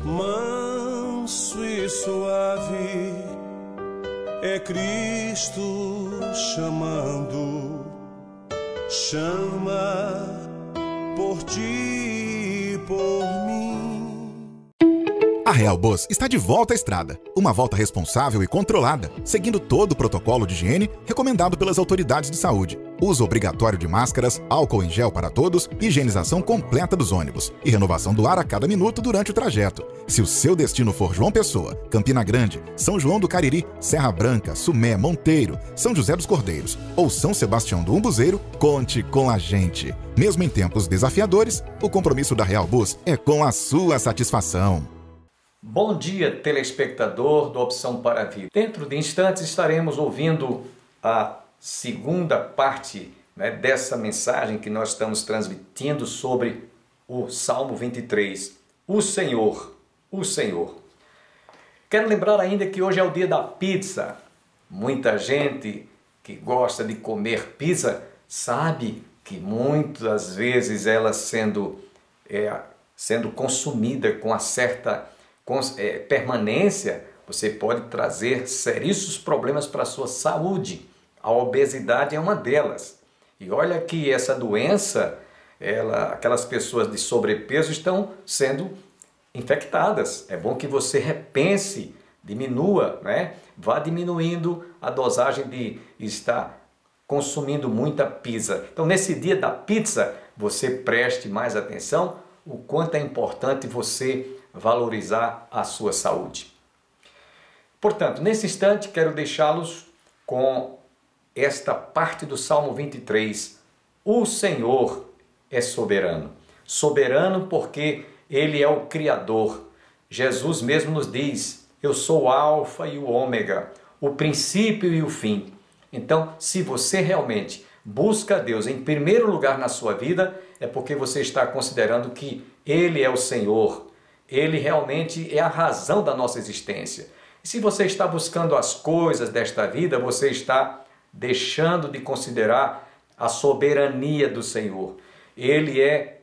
manso e suave, é Cristo chamando, chama por ti e por mim. A Real Bus está de volta à estrada. Uma volta responsável e controlada, seguindo todo o protocolo de higiene recomendado pelas autoridades de saúde. Uso obrigatório de máscaras, álcool em gel para todos, higienização completa dos ônibus e renovação do ar a cada minuto durante o trajeto. Se o seu destino for João Pessoa, Campina Grande, São João do Cariri, Serra Branca, Sumé, Monteiro, São José dos Cordeiros ou São Sebastião do Umbuzeiro, conte com a gente. Mesmo em tempos desafiadores, o compromisso da Real Bus é com a sua satisfação. Bom dia, telespectador do Opção para a Vida. Dentro de instantes estaremos ouvindo a segunda parte, dessa mensagem que nós estamos transmitindo sobre o Salmo 23. O Senhor, o Senhor. Quero lembrar ainda que hoje é o dia da pizza. Muita gente que gosta de comer pizza sabe que muitas vezes ela sendo consumida com uma certa permanência, você pode trazer seríssimos problemas para a sua saúde. A obesidade é uma delas. E olha que essa doença, aquelas pessoas de sobrepeso estão sendo infectadas. É bom que você repense, diminua, vá diminuindo a dosagem de estar consumindo muita pizza. Então, nesse dia da pizza, você preste mais atenção o quanto é importante você valorizar a sua saúde. Portanto, nesse instante, quero deixá-los com esta parte do Salmo 23. O Senhor é soberano. Soberano porque Ele é o Criador. Jesus mesmo nos diz, eu sou o Alfa e o Ômega, o princípio e o fim. Então, se você realmente busca Deus em primeiro lugar na sua vida, é porque você está considerando que Ele é o Senhor. Ele realmente é a razão da nossa existência. E se você está buscando as coisas desta vida, você está deixando de considerar a soberania do Senhor. Ele é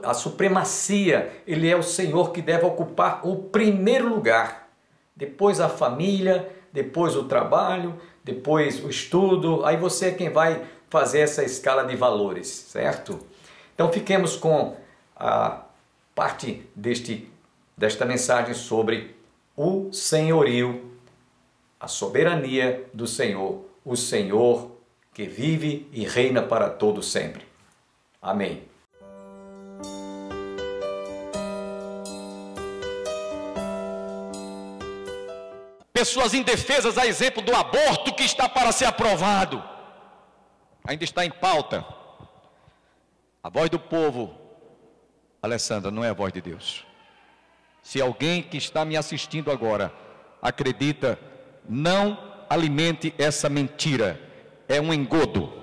a supremacia, Ele é o Senhor que deve ocupar o primeiro lugar. Depois a família, depois o trabalho, depois o estudo. Aí você é quem vai fazer essa escala de valores, certo? Então fiquemos com a parte desta mensagem sobre o senhorio, a soberania do Senhor, o Senhor que vive e reina para todo sempre. Amém. Pessoas indefesas, a exemplo do aborto que está para ser aprovado, ainda está em pauta. A voz do povo, Alessandra, não é a voz de Deus. Se alguém que está me assistindo agora acredita, não alimente essa mentira, é um engodo.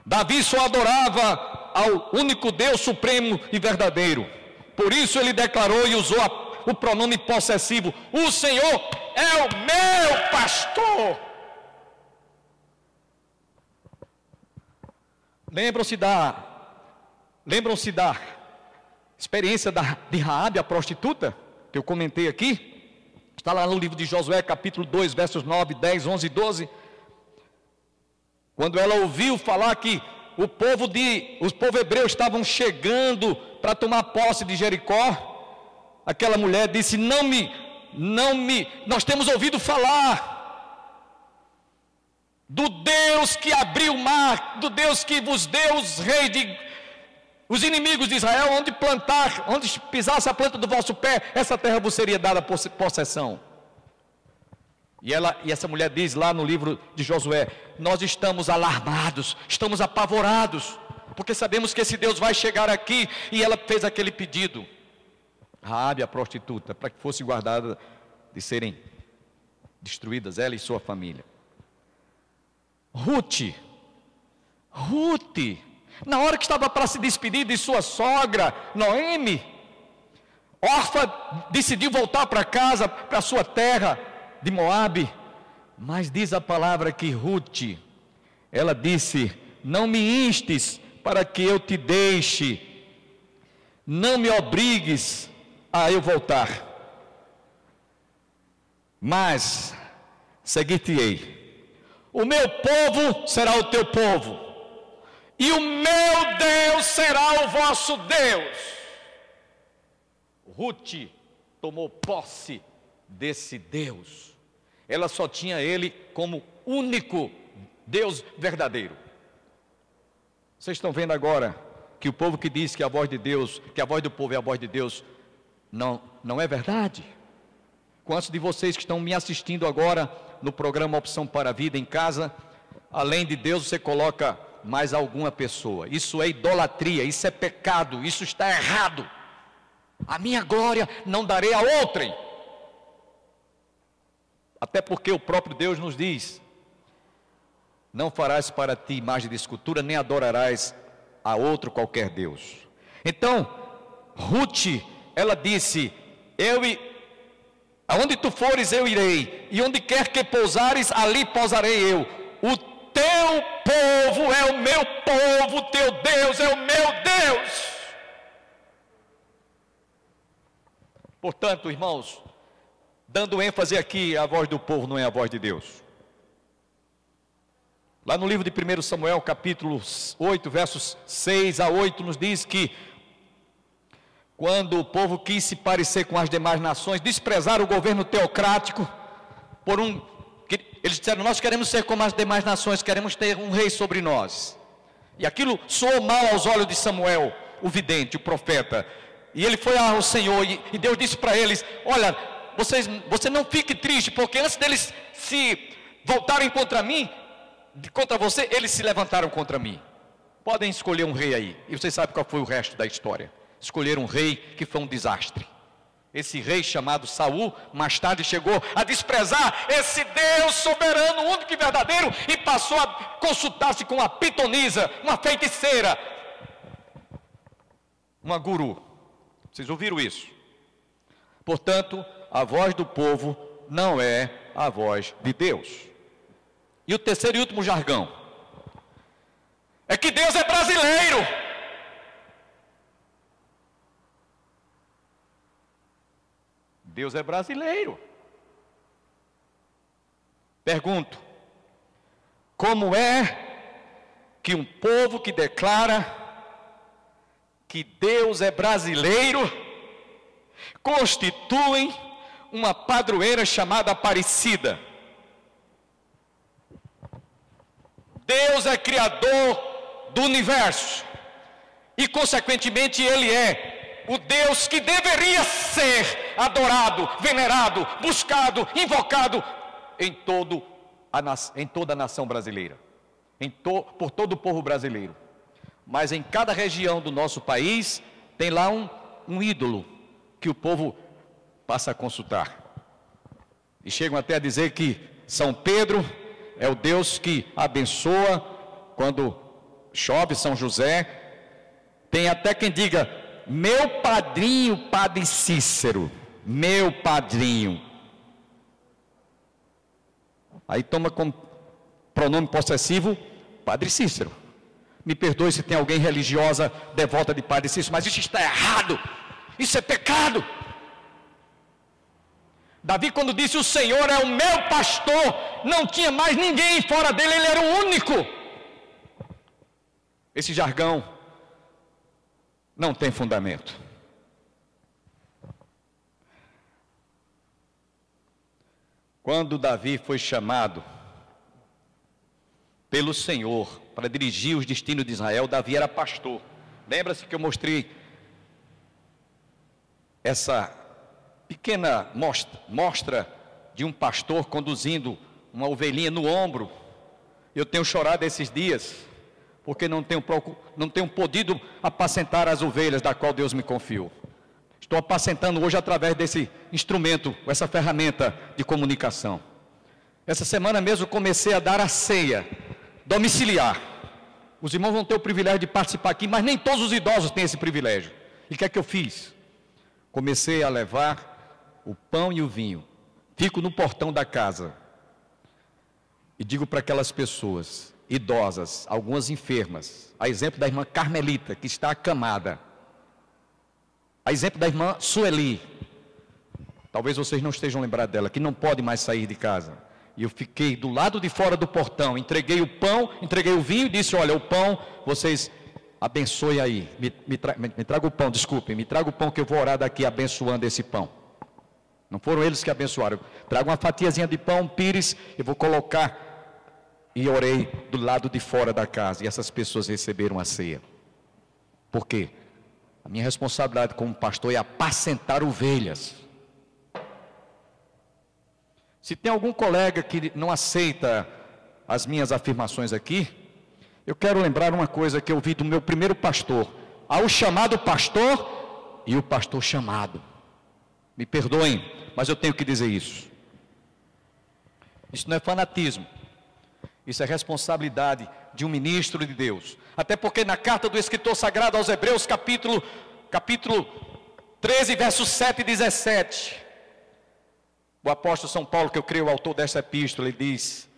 Davi só adorava ao único Deus supremo e verdadeiro, por isso ele declarou e usou o pronome possessivo, o Senhor é o meu pastor. Lembram-se da experiência de Raabe, a prostituta, que eu comentei aqui? Está lá no livro de Josué, capítulo 2, versos 9, 10, 11 e 12. Quando ela ouviu falar que o povo hebreu estavam chegando para tomar posse de Jericó, aquela mulher disse, nós temos ouvido falar do Deus que abriu o mar, do Deus que vos deu os inimigos de Israel, onde pisasse a planta do vosso pé, essa terra vos seria dada por possessão. E essa mulher diz lá no livro de Josué, nós estamos alarmados, estamos apavorados, porque sabemos que esse Deus vai chegar aqui, e ela fez aquele pedido, Raabe, a prostituta, para que fosse guardada de serem destruídas, ela e sua família. Ruth, na hora que estava para se despedir de sua sogra, Noemi, órfã, decidiu voltar para casa, para sua terra de Moabe, mas diz a palavra que Ruth, ela disse, não me instes para que eu te deixe, não me obrigues a eu voltar, mas seguir-te-ei. O meu povo será o teu povo, e o meu Deus será o vosso Deus. Ruth tomou posse desse Deus. Ela só tinha ele como único Deus verdadeiro. Vocês estão vendo agora que o povo que diz que a voz de Deus, que a voz do povo é a voz de Deus, não é verdade? Quantos de vocês que estão me assistindo agora no programa Opção para a Vida em casa, além de Deus você coloca mais alguma pessoa? Isso é idolatria, isso é pecado, isso está errado. A minha glória não darei a outrem. Até porque o próprio Deus nos diz: não farás para ti imagem de escultura, nem adorarás a outro qualquer Deus. Então, Ruth, ela disse: aonde tu fores eu irei, e onde quer que pousares, ali pousarei eu. O teu povo é o meu povo, o teu Deus é o meu Deus. Portanto, irmãos, dando ênfase aqui, a voz do povo não é a voz de Deus. Lá no livro de 1 Samuel, capítulo 8, versos 6 a 8, nos diz que quando o povo quis se parecer com as demais nações, desprezar o governo teocrático, eles disseram: nós queremos ser como as demais nações, queremos ter um rei sobre nós. E aquilo soou mal aos olhos de Samuel, o vidente, o profeta. E ele foi ao Senhor, e Deus disse para eles: olha, você não fique triste, porque antes deles se voltarem contra mim, contra você, eles se levantaram contra mim. Podem escolher um rei aí, e vocês sabem qual foi o resto da história. Escolheram um rei que foi um desastre. Esse rei chamado Saul, mais tarde chegou a desprezar esse Deus soberano, único e verdadeiro, e passou a consultar-se com uma pitonisa, uma feiticeira, uma guru. Vocês ouviram isso? Portanto, a voz do povo não é a voz de Deus. E o terceiro e último jargão é que Deus é brasileiro. Deus é brasileiro. Pergunto: como é que um povo que declara que Deus é brasileiro constituem uma padroeira chamada Aparecida? Deus é criador do universo e, consequentemente, Ele é o Deus que deveria ser adorado, venerado, buscado, invocado em toda a nação brasileira, por todo o povo brasileiro. Mas em cada região do nosso país tem lá um ídolo que o povo passa a consultar. E chegam até a dizer que São Pedro é o Deus que abençoa quando chove, São José. Tem até quem diga: meu padrinho, Padre Cícero, meu padrinho. Aí toma como pronome possessivo Padre Cícero. Me perdoe se tem alguém religiosa devota de Padre Cícero, mas isso está errado, isso é pecado. Davi, quando disse: o Senhor é o meu pastor, não tinha mais ninguém fora dele, ele era o único. Esse jargão não tem fundamento. Quando Davi foi chamado pelo Senhor para dirigir os destinos de Israel, Davi era pastor. Lembra-se que eu mostrei essa pequena mostra de um pastor conduzindo uma ovelhinha no ombro? Eu tenho chorado esses dias, porque não tenho podido apacentar as ovelhas da qual Deus me confiou. Estou apacentando hoje através desse instrumento, essa ferramenta de comunicação. Essa semana mesmo comecei a dar a ceia domiciliar. Os irmãos vão ter o privilégio de participar aqui, mas nem todos os idosos têm esse privilégio. E o que é que eu fiz? Comecei a levar o pão e o vinho. Fico no portão da casa e digo para aquelas pessoas idosas, algumas enfermas, a exemplo da irmã Carmelita, que está acamada: A exemplo da irmã Sueli. Talvez vocês não estejam lembrados dela, que não pode mais sair de casa. E eu fiquei do lado de fora do portão, entreguei o pão, entreguei o vinho e disse: olha, o pão, vocês abençoem aí. Me traga o pão, desculpem, me traga o pão que eu vou orar daqui abençoando esse pão. Não foram eles que abençoaram. Traga uma fatiazinha de pão, pires, eu vou colocar. E orei do lado de fora da casa. E essas pessoas receberam a ceia. Por quê? A minha responsabilidade como pastor é apacentar ovelhas. Se tem algum colega que não aceita as minhas afirmações aqui, eu quero lembrar uma coisa que eu vi do meu primeiro pastor. Há o chamado pastor e o pastor chamado. Me perdoem, mas eu tenho que dizer isso. Isso não é fanatismo. Isso é responsabilidade de um ministro de Deus. Até porque na carta do escritor sagrado aos Hebreus, capítulo 13, versos 7 e 17... O apóstolo São Paulo, que eu creio o autor desta epístola, ele diz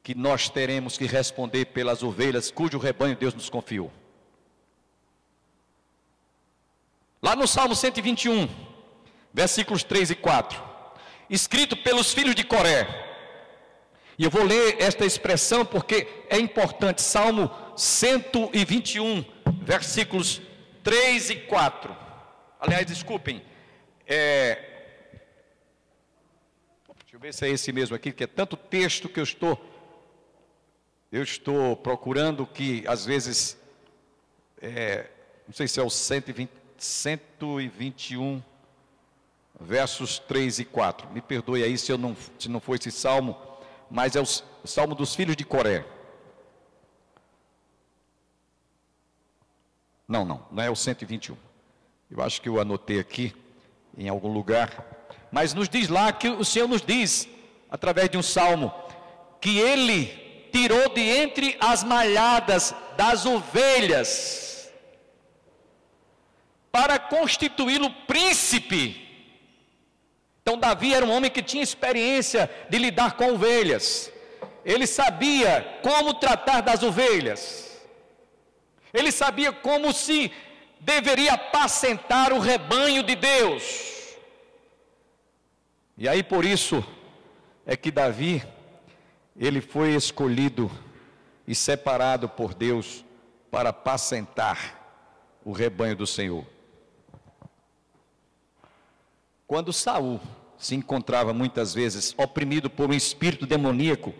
que nós teremos que responder pelas ovelhas cujo rebanho Deus nos confiou. Lá no Salmo 121, versículos 3 e 4, escrito pelos filhos de Coré. E eu vou ler esta expressão porque é importante. Salmo 121, versículos 3 e 4. Aliás, desculpem, deixa eu ver se é esse mesmo aqui, que é tanto texto que eu estou procurando que às vezes, não sei se é o 121, versos 3 e 4. Me perdoe aí se não foi esse salmo, mas é o salmo dos filhos de Coré. Não é o 121. Eu acho que eu anotei aqui em algum lugar. Mas nos diz lá que o Senhor nos diz, através de um salmo, que Ele tirou de entre as malhadas das ovelhas, para constituí-lo príncipe. Então Davi era um homem que tinha experiência de lidar com ovelhas. Ele sabia como tratar das ovelhas. Ele sabia como se deveria apacentar o rebanho de Deus. E aí por isso é que Davi, ele foi escolhido e separado por Deus para apacentar o rebanho do Senhor. Quando Saul se encontrava muitas vezes oprimido por um espírito demoníaco,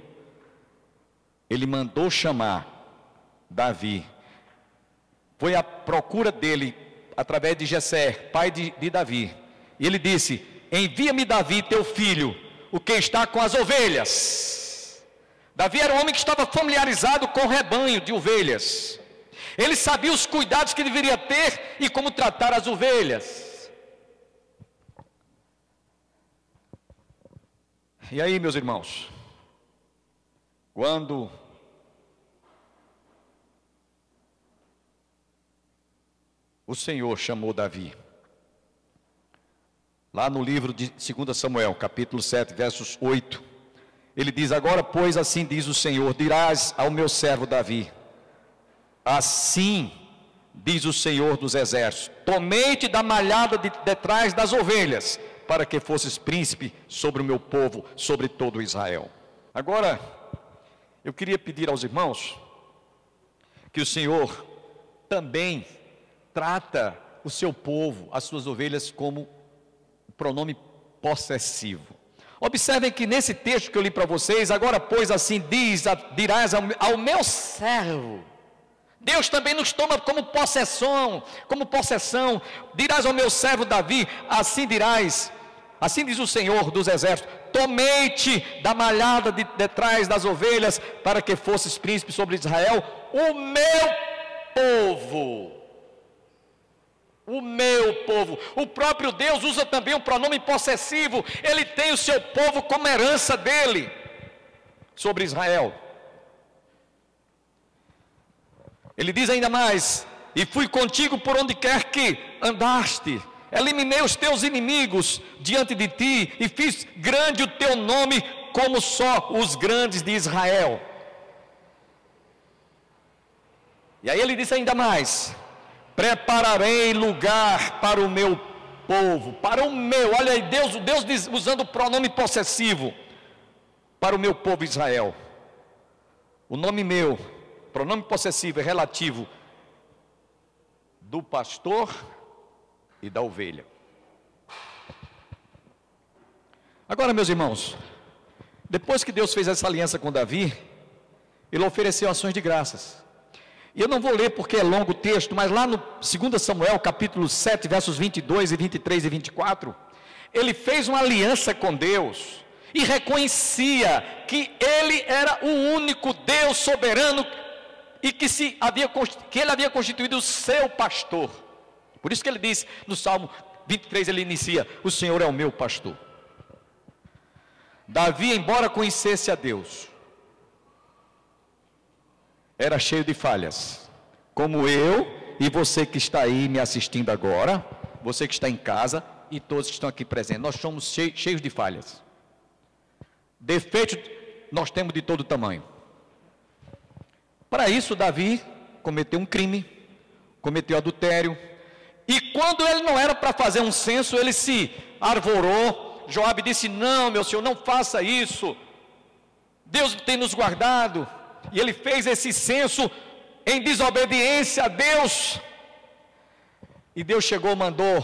ele mandou chamar Davi. Foi à procura dele através de Jessé, pai de Davi. E ele disse: envia-me Davi, teu filho, o que está com as ovelhas. Davi era um homem que estava familiarizado com o rebanho de ovelhas. Ele sabia os cuidados que deveria ter e como tratar as ovelhas. E aí, meus irmãos, quando o Senhor chamou Davi, lá no livro de 2 Samuel, capítulo 7, versos 8, ele diz: agora, pois, assim diz o Senhor, dirás ao meu servo Davi, assim diz o Senhor dos exércitos, tomei-te da malhada detrás das ovelhas, para que fosses príncipe sobre o meu povo, sobre todo Israel. Agora, eu queria pedir aos irmãos, que o Senhor também trata o seu povo, as suas ovelhas, como pronome possessivo. Observem que nesse texto que eu li para vocês, agora pois assim dirás ao meu servo. Deus também nos toma como possessão, dirás ao meu servo Davi, assim dirás, assim diz o Senhor dos exércitos, tomei-te da malhada detrás das ovelhas, para que fosses príncipe sobre Israel, o meu povo. O meu povo. O próprio Deus usa também um pronome possessivo. Ele tem o seu povo como herança dele sobre Israel. Ele diz ainda mais: e fui contigo por onde quer que andaste, eliminei os teus inimigos diante de ti, e fiz grande o teu nome como só os grandes de Israel. E aí ele diz ainda mais: prepararei lugar para o meu povo, para o meu, olha aí, Deus diz, usando o pronome possessivo, para o meu povo Israel. O nome meu, pronome possessivo, é relativo do pastor e da ovelha. Agora, meus irmãos, depois que Deus fez essa aliança com Davi, ele ofereceu ações de graças. E eu não vou ler porque é longo o texto, mas lá no 2 Samuel, capítulo 7, versos 22 e 23 e 24, ele fez uma aliança com Deus e reconhecia que ele era o único Deus soberano e que ele havia constituído o seu pastor. Por isso que ele diz no Salmo 23, ele inicia: o Senhor é o meu pastor. Davi, embora conhecesse a Deus, era cheio de falhas, como eu e você que está aí me assistindo agora, você que está em casa e todos que estão aqui presentes. Nós somos cheios de falhas. Defeitos nós temos de todo tamanho. Para isso, Davi cometeu um crime, cometeu adultério, e quando ele não era para fazer um censo, ele se arvorou. Joabe disse: não, meu senhor, não faça isso, Deus tem nos guardado. E ele fez esse censo em desobediência a Deus. E Deus chegou, mandou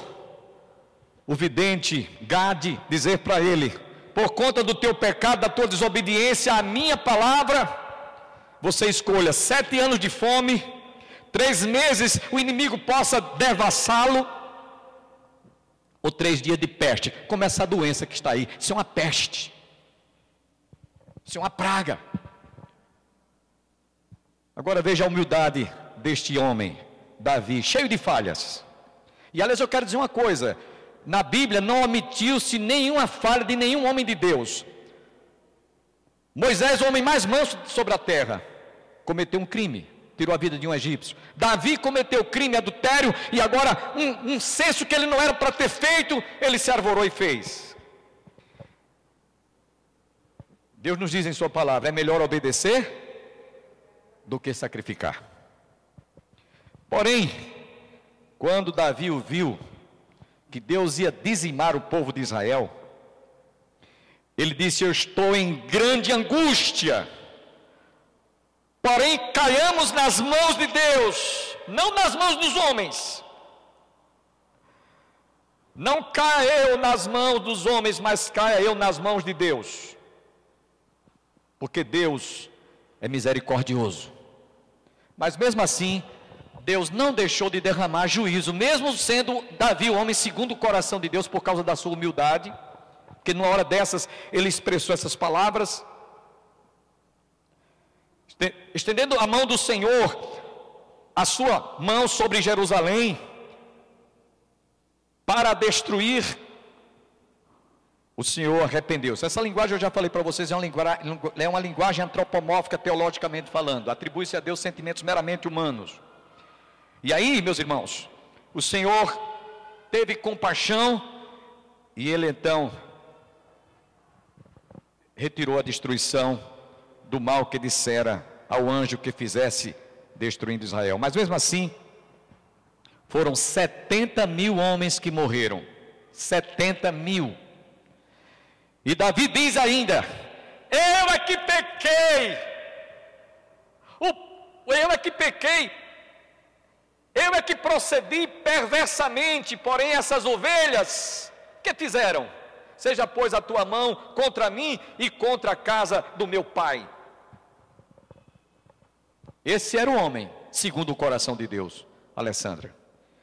o vidente Gade dizer para ele: por conta do teu pecado, da tua desobediência à minha palavra, você escolha 7 anos de fome, 3 meses o inimigo possa devassá-lo, ou 3 dias de peste, como essa doença que está aí. Isso é uma peste, isso é uma praga. Agora veja a humildade deste homem, Davi, cheio de falhas. E aliás, eu quero dizer uma coisa: na Bíblia não omitiu-se nenhuma falha de nenhum homem de Deus. Moisés, o homem mais manso sobre a terra, cometeu um crime, tirou a vida de um egípcio. Davi cometeu crime, adultério, e agora um censo que ele não era para ter feito, ele se arvorou e fez. Deus nos diz em sua palavra: é melhor obedecer do que sacrificar. Porém, quando Davi viu que Deus ia dizimar o povo de Israel, ele disse: eu estou em grande angústia, porém caiamos nas mãos de Deus, não nas mãos dos homens. Não caia eu nas mãos dos homens, mas caia eu nas mãos de Deus, porque Deus é misericordioso. Mas mesmo assim, Deus não deixou de derramar juízo, mesmo sendo Davi o homem segundo o coração de Deus, por causa da sua humildade, porque numa hora dessas ele expressou essas palavras, estendendo a mão do Senhor, a sua mão sobre Jerusalém, para destruir, o Senhor arrependeu-se. Essa linguagem eu já falei para vocês, é uma linguagem antropomórfica, teologicamente falando. Atribui-se a Deus sentimentos meramente humanos. E aí, meus irmãos, o Senhor teve compaixão, e Ele então retirou a destruição do mal que dissera ao anjo que fizesse destruindo Israel. Mas mesmo assim, foram 70.000 homens que morreram. 70.000. E Davi diz ainda: eu é que pequei, eu é que pequei, eu é que procedi perversamente, porém essas ovelhas, que fizeram? Seja pois a tua mão contra mim e contra a casa do meu pai. Esse era o homem segundo o coração de Deus, Alessandra,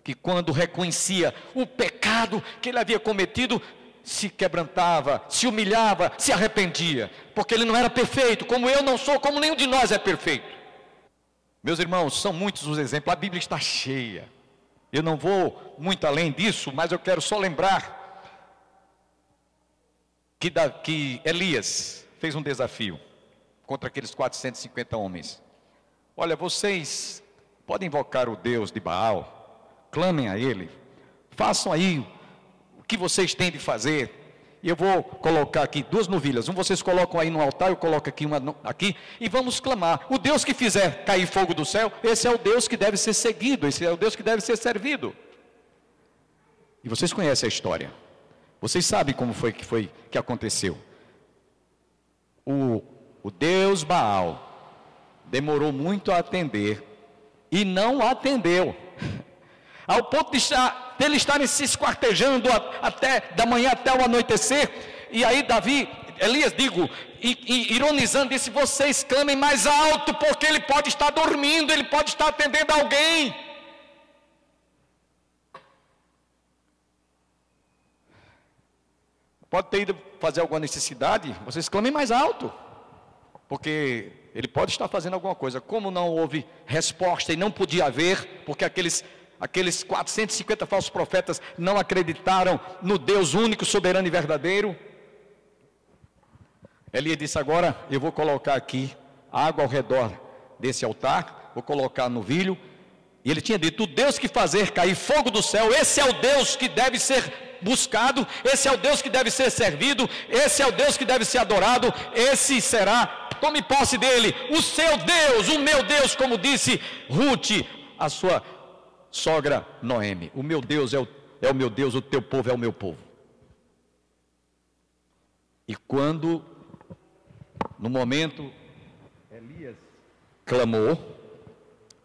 que quando reconhecia o pecado que ele havia cometido, se quebrantava, se humilhava, se arrependia, porque ele não era perfeito, como eu não sou, como nenhum de nós é perfeito. Meus irmãos, são muitos os exemplos, a Bíblia está cheia. Eu não vou muito além disso, mas eu quero só lembrar que Elias fez um desafio contra aqueles 450 homens. Olha, vocês podem invocar o Deus de Baal, clamem a ele, façam aí o que vocês têm de fazer. E eu vou colocar aqui 2 novilhas, vocês colocam aí no altar, eu coloco aqui uma aqui, e vamos clamar. O Deus que fizer cair fogo do céu, esse é o Deus que deve ser seguido, esse é o Deus que deve ser servido. E vocês conhecem a história. Vocês sabem como foi que aconteceu. O Deus Baal demorou muito a atender e não atendeu. Ao ponto dele estarem se esquartejando até da manhã até o anoitecer. E aí Elias, ironizando, disse: vocês clamem mais alto, porque ele pode estar dormindo, ele pode estar atendendo alguém. Pode ter ido fazer alguma necessidade, vocês clamem mais alto, porque ele pode estar fazendo alguma coisa. Como não houve resposta e não podia haver, porque aqueles 450 falsos profetas não acreditaram no Deus único, soberano e verdadeiro, Elias disse: agora eu vou colocar aqui água ao redor desse altar, vou colocar no novilho. E ele tinha dito: o Deus que fazer cair fogo do céu, esse é o Deus que deve ser buscado, esse é o Deus que deve ser servido, esse é o Deus que deve ser adorado, esse será, tome posse dele, o seu Deus, o meu Deus, como disse Ruth, a sua sogra Noemi. O meu Deus é o meu Deus, o teu povo é o meu povo. E quando, no momento, Elias clamou,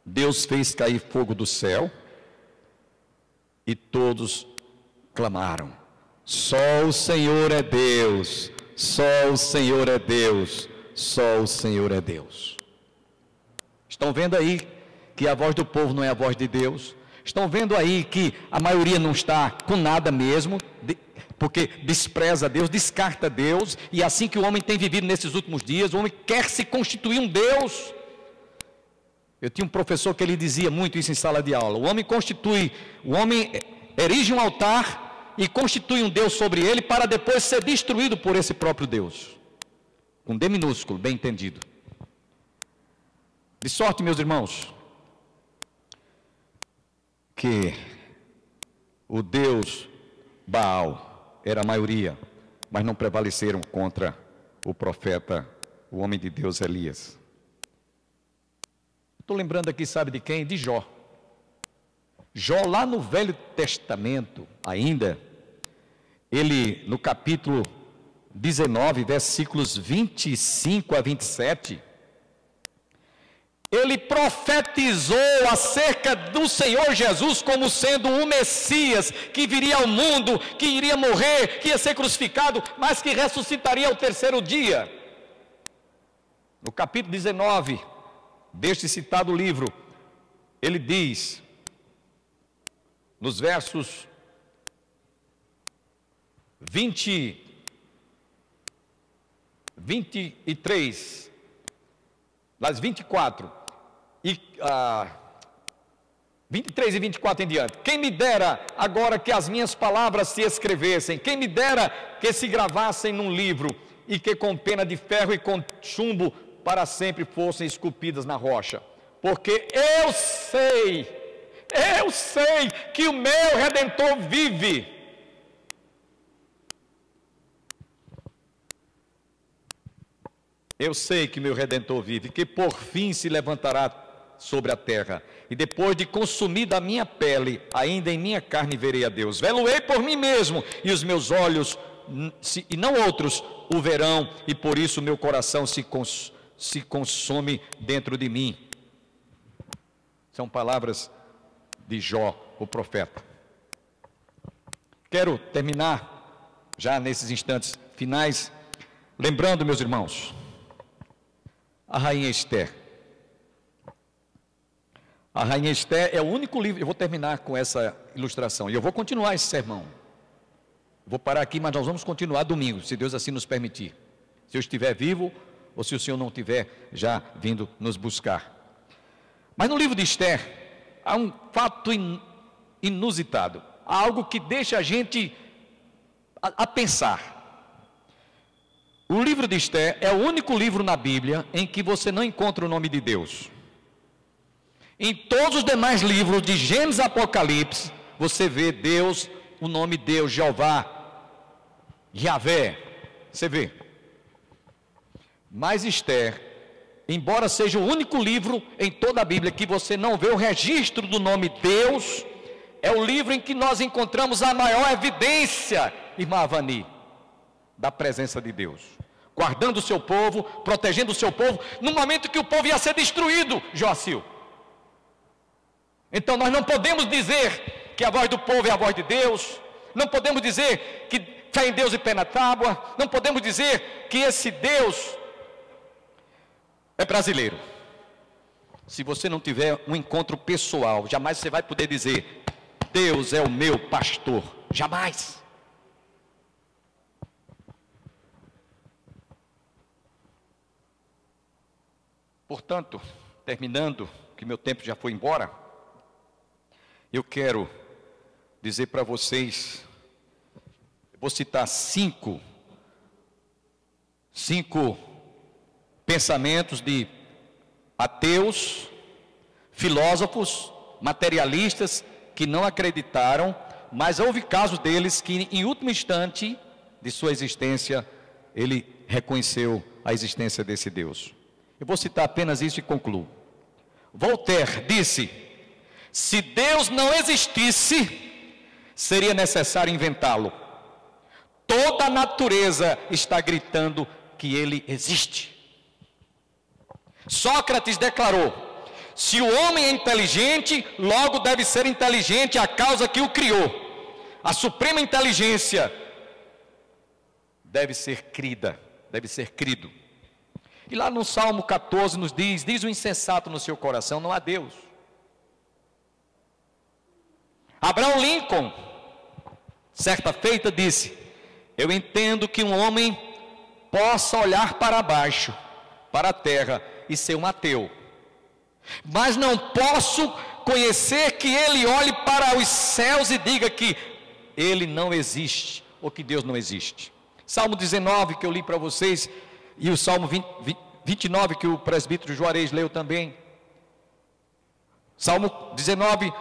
Deus fez cair fogo do céu, e todos clamaram: só o Senhor é Deus, só o Senhor é Deus, só o Senhor é Deus. Estão vendo aí que a voz do povo não é a voz de Deus? Estão vendo aí que a maioria não está com nada mesmo, porque despreza Deus, descarta Deus, e é assim que o homem tem vivido nesses últimos dias. O homem quer se constituir um Deus. Eu tinha um professor que ele dizia muito isso em sala de aula: o homem erige um altar e constitui um Deus sobre ele, para depois ser destruído por esse próprio Deus, com D minúsculo, bem entendido. De sorte, meus irmãos, que o Deus Baal era a maioria, mas não prevaleceram contra o profeta, o homem de Deus Elias. Estou lembrando aqui, sabe de quem? De Jó. Jó, lá no Velho Testamento ainda, ele, no capítulo 19, versículos 25 a 27, ele profetizou acerca do Senhor Jesus como sendo o Messias, que viria ao mundo, que iria morrer, que ia ser crucificado, mas que ressuscitaria ao terceiro dia. No capítulo 19 deste citado livro, ele diz, nos versos 23, das 24, 23 e 24 em diante: quem me dera agora que as minhas palavras se escrevessem, quem me dera que se gravassem num livro, e que com pena de ferro e com chumbo para sempre fossem esculpidas na rocha, porque eu sei que o meu Redentor vive. Eu sei que meu Redentor vive, que por fim se levantará sobre a terra, e depois de consumida a minha pele, ainda em minha carne verei a Deus. Veluei por mim mesmo, e os meus olhos, e não outros, o verão, e por isso meu coração se consome dentro de mim. São palavras de Jó, o profeta. Quero terminar, já nesses instantes finais, lembrando, meus irmãos, a Rainha Esther. A Rainha Esther é o único livro. Eu vou terminar com essa ilustração, e eu vou continuar esse sermão. Vou parar aqui, mas nós vamos continuar domingo, se Deus assim nos permitir. Se eu estiver vivo, ou se o Senhor não estiver já vindo nos buscar. Mas no livro de Esther, há um fato inusitado, há algo que deixa a gente a pensar. O livro de Esther é o único livro na Bíblia em que você não encontra o nome de Deus. Em todos os demais livros, de Gênesis a Apocalipse, você vê Deus, o nome Deus, Jeová, Yahvé, você vê. Mas Esther, embora seja o único livro em toda a Bíblia que você não vê o registro do nome Deus, é o livro em que nós encontramos a maior evidência, irmã Avani, da presença de Deus, guardando o seu povo, protegendo o seu povo, no momento que o povo ia ser destruído, Joacil. Então nós não podemos dizer que a voz do povo é a voz de Deus, não podemos dizer que fé em Deus e pé na tábua, não podemos dizer que esse Deus é brasileiro. Se você não tiver um encontro pessoal, jamais você vai poder dizer, Deus é o meu pastor, jamais. Portanto, terminando, que meu tempo já foi embora, eu quero dizer para vocês, vou citar cinco pensamentos de ateus, filósofos, materialistas, que não acreditaram, mas houve casos deles que em último instante de sua existência, ele reconheceu a existência desse Deus. Eu vou citar apenas isso e concluo. Voltaire disse, se Deus não existisse, seria necessário inventá-lo. Toda a natureza está gritando que ele existe. Sócrates declarou, se o homem é inteligente, logo deve ser inteligente a causa que o criou. A suprema inteligência deve ser crida, deve ser crido. E lá no Salmo 14 nos diz o insensato no seu coração, não há Deus. Abraham Lincoln, certa feita, disse, eu entendo que um homem possa olhar para baixo, para a terra, e ser um ateu, mas não posso conhecer que ele olhe para os céus e diga que ele não existe, ou que Deus não existe. Salmo 19 que eu li para vocês, e o Salmo 29 que o presbítero Juarez leu também. Salmo 19,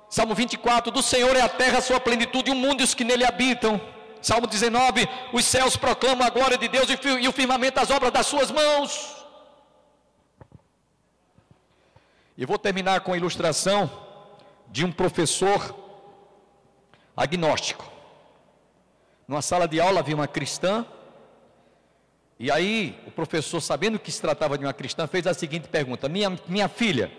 Salmo 24, do Senhor é a terra, a sua plenitude, o mundo e os que nele habitam. Salmo 19, os céus proclamam a glória de Deus e o firmamento as obras das suas mãos. E vou terminar com a ilustração de um professor agnóstico. Numa sala de aula havia uma cristã, e aí o professor, sabendo que se tratava de uma cristã, fez a seguinte pergunta, minha filha,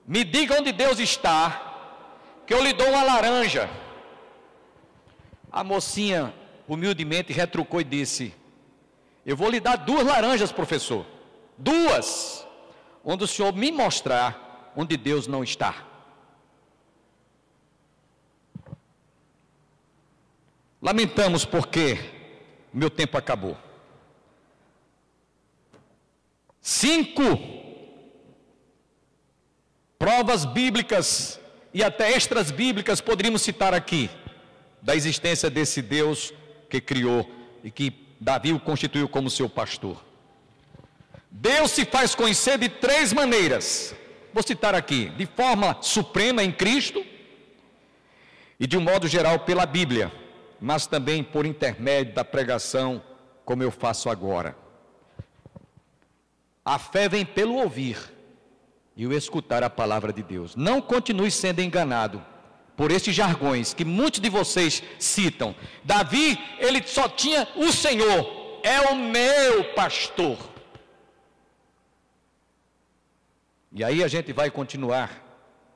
me diga onde Deus está, que eu lhe dou uma laranja. A mocinha humildemente retrucou e disse, eu vou lhe dar 2 laranjas, professor, 2, onde o senhor me mostrar onde Deus não está. Lamentamos porque meu tempo acabou. 5 provas bíblicas e até extras bíblicas poderíamos citar aqui, da existência desse Deus que criou e que Davi o constituiu como seu pastor. Deus se faz conhecer de 3 maneiras, vou citar aqui, de forma suprema em Cristo, e de um modo geral pela Bíblia, mas também por intermédio da pregação, como eu faço agora. A fé vem pelo ouvir, e o escutar a palavra de Deus. Não continue sendo enganado por esses jargões que muitos de vocês citam. Davi, ele só tinha o Senhor, é o meu pastor. E aí a gente vai continuar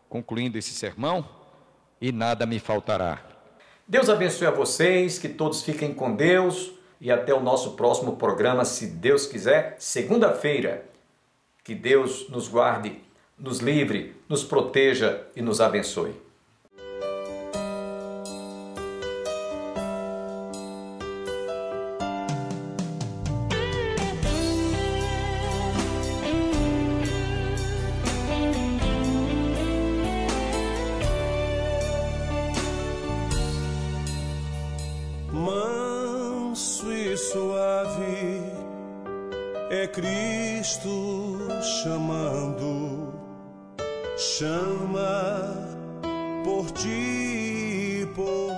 concluindo esse sermão, e nada me faltará. Deus abençoe a vocês, que todos fiquem com Deus, e até o nosso próximo programa, se Deus quiser, segunda-feira. Que Deus nos guarde, nos livre, nos proteja e nos abençoe. Manso e suave é Cristo chamando, chama por ti, por